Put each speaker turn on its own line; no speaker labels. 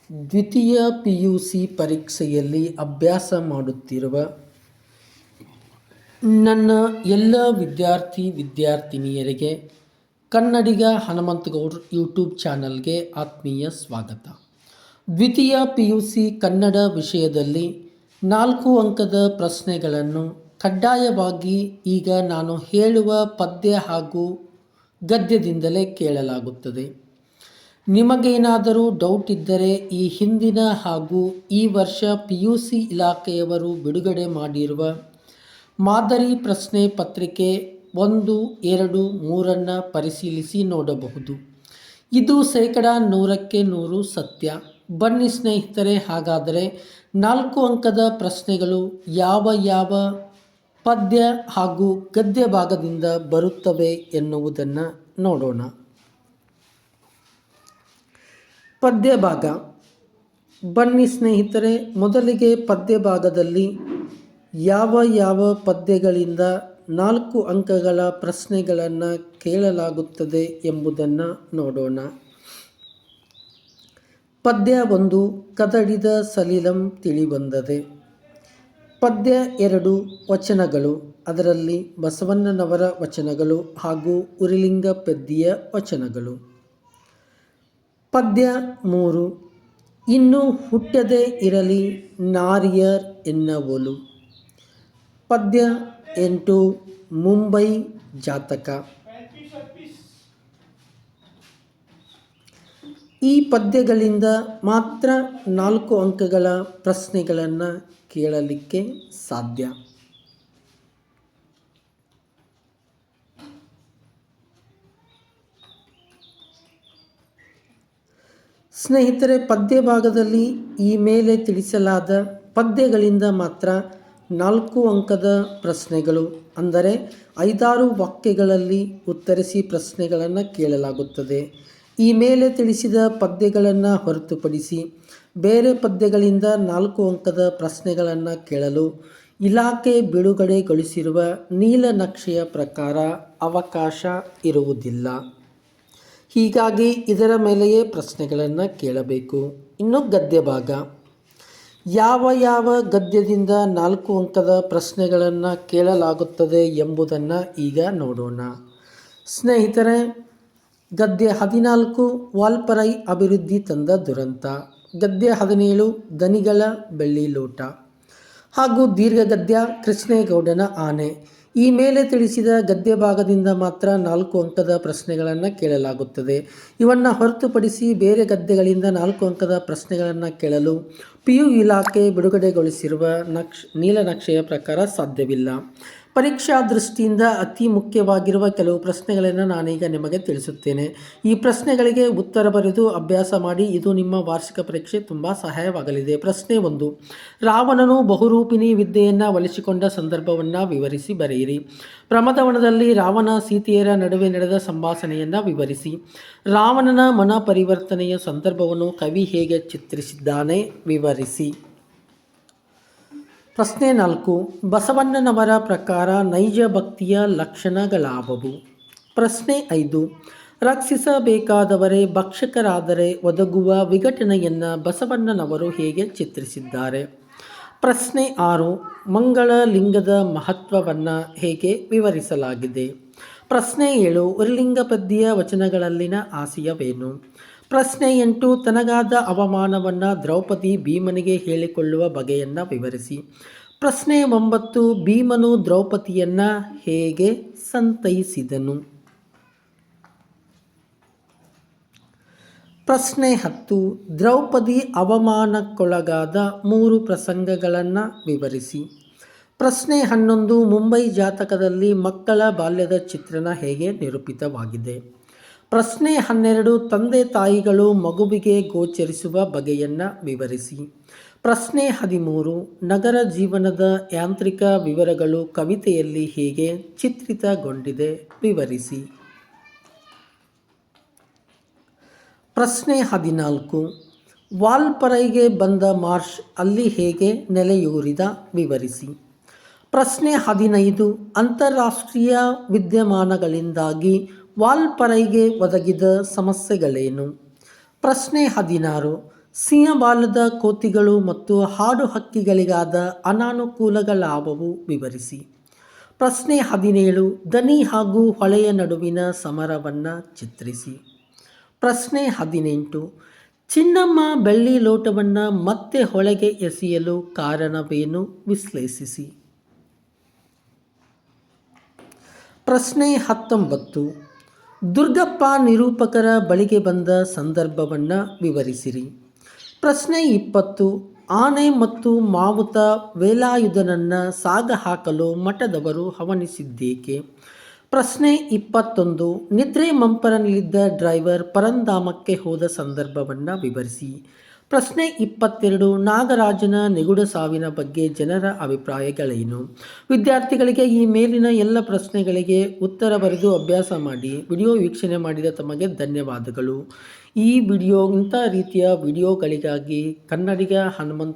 ದ್ವಿತೀಯ PUC ಪರೀಕ್ಷೆಯಲ್ಲಿ ಅಭ್ಯಾಸ ಮಾಡುತ್ತಿರುವ ನನ್ನ ಎಲ್ಲ ವಿದ್ಯಾರ್ಥಿನಿಯರಿಗೆ ಕನ್ನಡಿಗ ಹನುಮಂತಗೌಡ್ರ ಯೂಟ್ಯೂಬ್ ಚಾನಲ್ಗೆ ಆತ್ಮೀಯ ಸ್ವಾಗತ. ದ್ವಿತೀಯ PUC ಕನ್ನಡ ವಿಷಯದಲ್ಲಿ 4 ಅಂಕದ ಪ್ರಶ್ನೆಗಳನ್ನು ಕಡ್ಡಾಯವಾಗಿ ಈಗ ನಾನು ಹೇಳುವ ಪದ್ಯ ಹಾಗೂ ಗದ್ಯದಿಂದಲೇ ಕೇಳಲಾಗುತ್ತದೆ. ನಿಮಗೇನಾದರೂ ಡೌಟ್ ಇದ್ದರೆ ಈ ಹಿಂದಿನ ಹಾಗೂ ಈ ವರ್ಷ PUC ಇಲಾಖೆಯವರು ಬಿಡುಗಡೆ ಮಾಡಿರುವ ಮಾದರಿ ಪ್ರಶ್ನೆ ಪತ್ರಿಕೆ 1, 2, 3 ಪರಿಶೀಲಿಸಿ ನೋಡಬಹುದು. ಇದು 100% ಸತ್ಯ. ಬನ್ನಿ ಸ್ನೇಹಿತರೆ, ಹಾಗಾದರೆ 4 ಅಂಕದ ಪ್ರಶ್ನೆಗಳು ಯಾವ ಪದ್ಯ ಹಾಗೂ ಗದ್ಯ ಭಾಗದಿಂದ ಬರುತ್ತವೆ ಎನ್ನುವುದನ್ನು ನೋಡೋಣ. ಪದ್ಯ ಭಾಗ. ಬನ್ನಿ ಸ್ನೇಹಿತರೆ, ಮೊದಲಿಗೆ ಪದ್ಯ ಭಾಗದಲ್ಲಿ ಯಾವ ಪದ್ಯಗಳಿಂದ 4 ಅಂಕಗಳ ಪ್ರಶ್ನೆಗಳನ್ನು ಕೇಳಲಾಗುತ್ತದೆ ಎಂಬುದನ್ನು ನೋಡೋಣ. ಪದ್ಯ 1, ಕದಡಿದ ಸಲಿಲಂ ತಿಳಿಬಂದದೆ. ಪದ್ಯ 2, ವಚನಗಳು. ಅದರಲ್ಲಿ ಬಸವಣ್ಣನವರ ವಚನಗಳು ಹಾಗೂ ಉರಿಲಿಂಗ ಪೆದ್ದಿಯ ವಚನಗಳು. ಪದ್ಯ 3, ಇನ್ನು ಹುಟ್ಟದೆ ಇರಲಿ ನಾರಿಯರ್ ಎನ್ನವೊಲು. ಪದ್ಯ 8, ಮುಂಬೈ ಜಾತಕ. ಈ ಪದ್ಯಗಳಿಂದ ಮಾತ್ರ 4 ಅಂಕಗಳ ಪ್ರಶ್ನೆಗಳನ್ನು ಕೇಳಲಿಕ್ಕೆ ಸಾಧ್ಯ. ಸ್ನೇಹಿತರೆ, ಪದ್ಯ ಭಾಗದಲ್ಲಿ ಈ ಮೇಲೆ ತಿಳಿಸಲಾದ ಪದ್ಯಗಳಿಂದ ಮಾತ್ರ 4 ಅಂಕದ ಪ್ರಶ್ನೆಗಳು, ಅಂದರೆ 5-6 ವಾಕ್ಯಗಳಲ್ಲಿ ಉತ್ತರಿಸಿ ಪ್ರಶ್ನೆಗಳನ್ನು ಕೇಳಲಾಗುತ್ತದೆ. ಈ ಮೇಲೆ ತಿಳಿಸಿದ ಪದ್ಯಗಳನ್ನು ಹೊರತುಪಡಿಸಿ ಬೇರೆ ಪದ್ಯಗಳಿಂದ 4 ಅಂಕದ ಪ್ರಶ್ನೆಗಳನ್ನು ಕೇಳಲು ಇಲಾಖೆ ಬಿಡುಗಡೆಗೊಳಿಸಿರುವ ನೀಲನಕ್ಷೆಯ ಪ್ರಕಾರ ಅವಕಾಶ ಇರುವುದಿಲ್ಲ. ಹೀಗಾಗಿ ಇದರ ಮೇಲೆಯೇ ಪ್ರಶ್ನೆಗಳನ್ನು ಕೇಳಬೇಕು. ಇನ್ನು ಗದ್ಯ ಭಾಗ. ಯಾವ ಗದ್ಯದಿಂದ 4 ಅಂಕದ ಪ್ರಶ್ನೆಗಳನ್ನು ಕೇಳಲಾಗುತ್ತದೆ ಎಂಬುದನ್ನು ಈಗ ನೋಡೋಣ. ಸ್ನೇಹಿತರೆ, ಗದ್ಯ 14 ವಾಲ್ಪರೈ ಅಭಿವೃದ್ಧಿ ತಂದ ದುರಂತ. ಗದ್ಯ 17 ದನಿಗಳ ಬೆಳ್ಳಿ ಲೋಟ ಹಾಗೂ ದೀರ್ಘ ಗದ್ಯ ಕೃಷ್ಣೇಗೌಡನ ಆನೆ. ಈ ಮೇಲೆ ತಿಳಿಸಿದ ಗದ್ಯ ಭಾಗದಿಂದ ಮಾತ್ರ 4 ಅಂಕದ ಪ್ರಶ್ನೆಗಳನ್ನು ಕೇಳಲಾಗುತ್ತದೆ. ಇವನ್ನು ಹೊರತುಪಡಿಸಿ ಬೇರೆ ಗದ್ಯಗಳಿಂದ 4 ಅಂಕದ ಪ್ರಶ್ನೆಗಳನ್ನು ಕೇಳಲು PU ಇಲಾಖೆ ಬಿಡುಗಡೆಗೊಳಿಸಿರುವ ನೀಲನಕ್ಷೆಯ ಪ್ರಕಾರ ಸಾಧ್ಯವಿಲ್ಲ. ಪರೀಕ್ಷಾ ದೃಷ್ಟಿಯಿಂದ ಅತಿ ಮುಖ್ಯವಾಗಿರುವ ಕೆಲವು ಪ್ರಶ್ನೆಗಳನ್ನು ನಾನೀಗ ನಿಮಗೆ ತಿಳಿಸುತ್ತೇನೆ. ಈ ಪ್ರಶ್ನೆಗಳಿಗೆ ಉತ್ತರ ಬರೆದು ಅಭ್ಯಾಸ ಮಾಡಿ. ಇದು ನಿಮ್ಮ ವಾರ್ಷಿಕ ಪರೀಕ್ಷೆ ತುಂಬ ಸಹಾಯವಾಗಲಿದೆ. ಪ್ರಶ್ನೆ 1, ರಾವಣನು ಬಹುರೂಪಿಣಿ ವಿದ್ಯೆಯನ್ನು ಒಲಿಸಿಕೊಂಡ ಸಂದರ್ಭವನ್ನು ವಿವರಿಸಿ ಬರೆಯಿರಿ. ಪ್ರಮದವನದಲ್ಲಿ ರಾವಣ ಸೀತೆಯರ ನಡುವೆ ನಡೆದ ಸಂಭಾಷಣೆಯನ್ನು ವಿವರಿಸಿ. ರಾವಣನ ಮನ ಪರಿವರ್ತನೆಯ ಸಂದರ್ಭವನ್ನು ಕವಿ ಹೇಗೆ ಚಿತ್ರಿಸಿದ್ದಾನೆ ವಿವರಿಸಿ. ಪ್ರಶ್ನೆ 4, ಬಸವಣ್ಣನವರ ಪ್ರಕಾರ ನೈಜ ಭಕ್ತಿಯ ಲಕ್ಷಣಗಳಾವವು. ಪ್ರಶ್ನೆ 5, ರಕ್ಷಿಸಬೇಕಾದವರೇ ಭಕ್ಷಕರಾದರೆ ಒದಗುವ ವಿಘಟನೆಯನ್ನು ಬಸವಣ್ಣನವರು ಹೇಗೆ ಚಿತ್ರಿಸಿದ್ದಾರೆ. ಪ್ರಶ್ನೆ 6, ಮಂಗಳ ಲಿಂಗದ ಮಹತ್ವವನ್ನು ಹೇಗೆ ವಿವರಿಸಲಾಗಿದೆ. ಪ್ರಶ್ನೆ 7, ಉರಿಲಿಂಗ ಪದ್ಯ ವಚನಗಳಲ್ಲಿನ ಆಶಯವೇನು. ಪ್ರಶ್ನೆ 8, ತನಗಾದ ಅವಮಾನವನ್ನು ದ್ರೌಪದಿ ಭೀಮನಿಗೆ ಹೇಳಿಕೊಳ್ಳುವ ಬಗೆಯನ್ನು ವಿವರಿಸಿ. ಪ್ರಶ್ನೆ 9, ಭೀಮನು ದ್ರೌಪದಿಯನ್ನು ಹೇಗೆ ಸಂತೈಸಿದನು. ಪ್ರಶ್ನೆ 10, ದ್ರೌಪದಿ ಅವಮಾನಕ್ಕೊಳಗಾದ 3 ಪ್ರಸಂಗಗಳನ್ನು ವಿವರಿಸಿ. ಪ್ರಶ್ನೆ 11, ಮುಂಬೈ ಜಾತಕದಲ್ಲಿ ಮಕ್ಕಳ ಬಾಲ್ಯದ ಚಿತ್ರಣ ಹೇಗೆ ನಿರೂಪಿತವಾಗಿದೆ. ಪ್ರಶ್ನೆ 12, ತಂದೆ ತಾಯಿಗಳು ಮಗುವಿಗೆ ಗೋಚರಿಸುವ ಬಗೆಯನ್ನು ವಿವರಿಸಿ. ಪ್ರಶ್ನೆ 13, ನಗರ ಜೀವನದ ಯಾಂತ್ರಿಕ ವಿವರಗಳು ಕವಿತೆಯಲ್ಲಿ ಹೇಗೆ ಚಿತ್ರಿತಗೊಂಡಿದೆ ವಿವರಿಸಿ. ಪ್ರಶ್ನೆ 14, ವಾಲ್ಪರೈಗೆ ಬಂದ ಮಾರ್ಷ್ ಅಲ್ಲಿ ಹೇಗೆ ನೆಲೆಯೂರಿದ ವಿವರಿಸಿ. ಪ್ರಶ್ನೆ 15, ಅಂತಾರಾಷ್ಟ್ರೀಯ ವಿದ್ಯಮಾನಗಳಿಂದಾಗಿ ವಾಲ್ಪರೈಗೆ ಒದಗಿದ ಸಮಸ್ಯೆಗಳೇನು. ಪ್ರಶ್ನೆ 16, ಸಿಂಹಬಾಲದ ಕೋತಿಗಳು ಮತ್ತು ಹಾಡು ಹಕ್ಕಿಗಳಿಗಾದ ಅನಾನುಕೂಲಗಳಾವವು ವಿವರಿಸಿ. ಪ್ರಶ್ನೆ 17 ದನಿ ಹಾಗೂ ಹೊಳೆಯ ನಡುವಿನ ಸಮರವನ್ನು ಚಿತ್ರಿಸಿ. ಪ್ರಶ್ನೆ 18 ಚಿನ್ನಮ್ಮ ಬೆಳ್ಳಿ ಲೋಟವನ್ನು ಮತ್ತೆ ಹೊಳೆಗೆ ಎಸೆಯಲು ಕಾರಣವೇನು ವಿಶ್ಲೇಷಿಸಿ. ಪ್ರಶ್ನೆ 19 ದುರ್ಗಪ್ಪ ನಿರೂಪಕರ ಬಳಿಗೆ ಬಂದ ಸಂದರ್ಭವನ್ನು ವಿವರಿಸಿರಿ. ಪ್ರಶ್ನೆ 20 ಆನೆ ಮತ್ತು ಮಾವುತ ವೇಲಾಯುಧನನ್ನು ಸಾಗಹಾಕಲು ಮಠದವರು ಹವಣಿಸಿದ್ದೇಕೆ. ಪ್ರಶ್ನೆ 21 ನಿದ್ರೆ ಮಂಪರನಲ್ಲಿದ್ದ ಡ್ರೈವರ್ ಪರಂಧಾಮಕ್ಕೆ ಹೋದ ಸಂದರ್ಭವನ್ನು ವಿವರಿಸಿ. ಪ್ರಶ್ನೆ 22 ನಾಗರಾಜನ ನಿಗೂಢ ಸಾವಿನ ಬಗ್ಗೆ ಜನರ ಅಭಿಪ್ರಾಯಗಳೇನು. ವಿದ್ಯಾರ್ಥಿಗಳಿಗೆ ಈ ಮೇಲಿನ ಎಲ್ಲ ಪ್ರಶ್ನೆಗಳಿಗೆ ಉತ್ತರ ಬರೆದು ಅಭ್ಯಾಸ ಮಾಡಿ. ವಿಡಿಯೋ ವೀಕ್ಷಣೆ ಮಾಡಿದ ತಮಗೆ ಧನ್ಯವಾದಗಳು. ಈ ವಿಡಿಯೋ ಇಂಥ ರೀತಿಯ ವಿಡಿಯೋಗಳಿಗಾಗಿ ಕನ್ನಡಿಗ ಹನುಮಂತ್